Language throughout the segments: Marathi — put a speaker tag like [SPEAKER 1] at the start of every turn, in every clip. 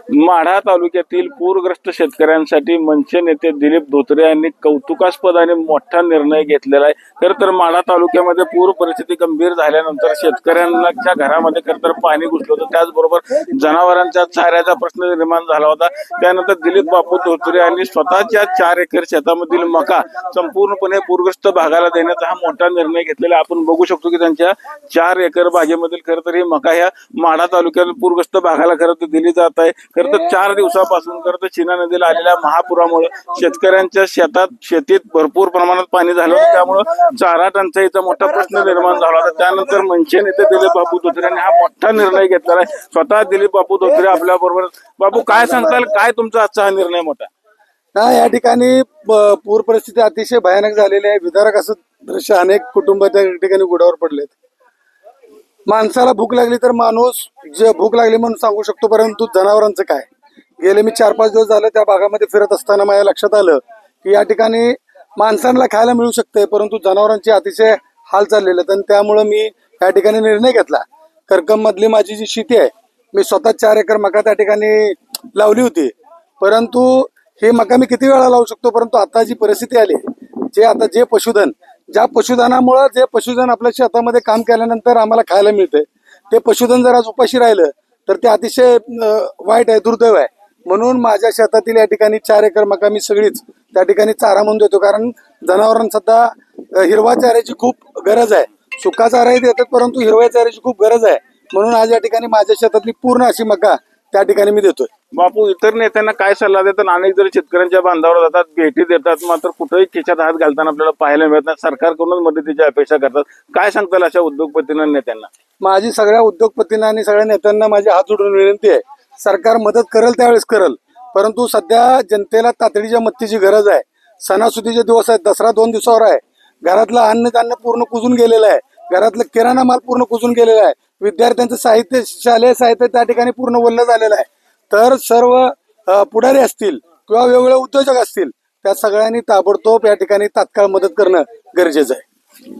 [SPEAKER 1] माढा तालुक्यातील पूरग्रस्त शेतकऱ्यांसाठी मनसे नेते दिलीप धोत्रे यांनी कौतुकास्पद आणि मोठा निर्णय घेतलेला आहे। खर तर माढा तालुक्यामध्ये पूर परिस्थिती गंभीर झाल्यानंतर शेतकऱ्यांच्या घरामध्ये खर तर पाणी घुसलं होतं, त्याचबरोबर जनावरांच्या चाऱ्याचा प्रश्न निर्माण झाला होता। त्यानंतर दिलीप बापू धोत्रे यांनी स्वतःच्या 4 एकर शेतामधील मका संपूर्णपणे पूरग्रस्त भागाला देण्याचा हा मोठा निर्णय घेतलेला आपण बघू शकतो की त्यांच्या 4 एकर बागेमधील खर तर ही मका ह्या माढा तालुक्यातील पूरग्रस्त भागाला खरं तर दिली जात आहे। खरं तर 4 दिवसापासून खरं तर चिना नदीला आलेल्या महापुरामुळे शेतकऱ्यांच्या शेतीत भरपूर प्रमाणात पाणी झालं होतं, त्यामुळे चारा टंचाईचा मोठा प्रश्न निर्माण झाला होता। त्यानंतर मनसे नेते दिलीप बापू धोत्रे यांनी हा मोठा निर्णय घेतलेला आहे। स्वतः दिलीप बापू धोत्रे आपल्या बरोबर। बापू, काय सांगताल, काय तुमचा आजचा हा निर्णय मोठा?
[SPEAKER 2] या ठिकाणी पूर परिस्थिती अतिशय भयानक झालेली आहे। विदारक असं दृश्य, अनेक कुटुंब त्या ठिकाणी गुडावर पडलेत। माणसाला भूक लागली तर माणूस जे भूक लागली म्हणून सांगू शकतो, परंतु जनावरांचं काय? गेले मी 4-5 दिवस झाले त्या भागामध्ये फिरत असताना माझ्या लक्षात आलं की या ठिकाणी माणसांना खायला मिळू शकते, परंतु जनावरांचे अतिशय हाल चाललेले आहेत। आणि त्यामुळे मी या ठिकाणी निर्णय घेतला। करकम मधली माझी जी शेती आहे, मी स्वतः 4 एकर मका त्या ठिकाणी लावली होती, परंतु हे मका मी किती वेळा लावू शकतो, परंतु आता जी परिस्थिती आली, जे पशुधन, ज्या पशुधनामुळे जे पशुधन आपल्या शेतामध्ये काम केल्यानंतर आम्हाला खायला मिळते, ते पशुधन जर आज उपाशी राहिलं तर ते अतिशय वाईट आहे, दुर्दैव आहे। म्हणून माझ्या शेतातील या ठिकाणी 4 एकर मका मी सगळीच त्या ठिकाणी चारा म्हणून देतो, कारण जनावरांना सध्या हिरवा चाऱ्याची खूप गरज आहे। सुका चाराही देतात, परंतु हिरव्या चाऱ्याची खूप गरज आहे। म्हणून आज या ठिकाणी माझ्या शेतातली पूर्ण अशी मका त्या ठिकाणी मी देतोय।
[SPEAKER 1] बापू, इतर नेत्यांना काय सल्ला देतात? अनेक जर शेतकऱ्यांच्या बांधावर जातात, भेटी देतात, मात्र कुठेही खिशात हात घालताना आपल्याला पाहायला मिळत नाही। सरकारकडूनच मदतीची अपेक्षा करतात। काय सांगताल अशा उद्योगपतींना, नेत्यांना?
[SPEAKER 2] माझी सगळ्या उद्योगपतींना आणि सगळ्या नेत्यांना माझी हात जोडून विनंती आहे, सरकार मदत करेल त्यावेळेस करेल, परंतु सध्या जनतेला तातडीच्या मदतीची गरज आहे। सणासुदीचे दिवस आहेत, दसरा 2 दिवसावर आहे। घरातलं अन्न पूर्ण कुजून गेलेलं आहे, घरातलं किराणा माल पूर्ण कुजून गेलेला आहे, विद्यार्थ्यांचं साहित्य, शालेय साहित्य त्या ठिकाणी पूर्ण ओलं झालेलं आहे। तर सर्व पुढारी असतील किंवा वेगवेगळे उद्योजक असतील, त्या सगळ्यांनी ताबडतोब या ठिकाणी तात्काळ मदत करणं गरजेचं आहे।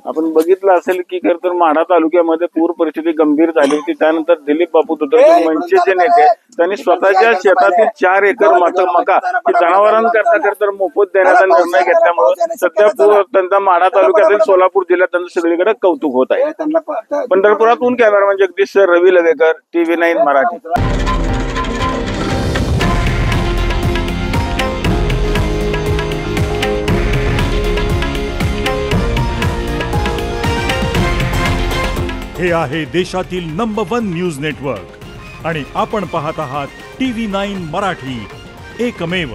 [SPEAKER 2] आपण
[SPEAKER 1] बघितलं असेल की खरं तर माढा तालुक्यामध्ये पूर परिस्थिती गंभीर झाली होती। त्यानंतर दिलीप बापू धोत्रे मनसेचे नेते त्यांनी स्वतःच्या शेतातील 4 एकर मका जनावरांकरता खरं तर मोफत देण्याचा निर्णय घेतल्यामुळे सध्या त्यांचा माढा तालुक्यातील सोलापूर जिल्ह्यात त्यांचं सगळीकडे कौतुक होत आहे। पंढरपुरातून कॅमेरामॅन जगदीश रवी लवेकर, TV9 मराठी।
[SPEAKER 3] हे आहे देशातील नंबर 1 न्यूज नेटवर्क आणि आपण पाहत आहात TV9 मराठी, एकमेव।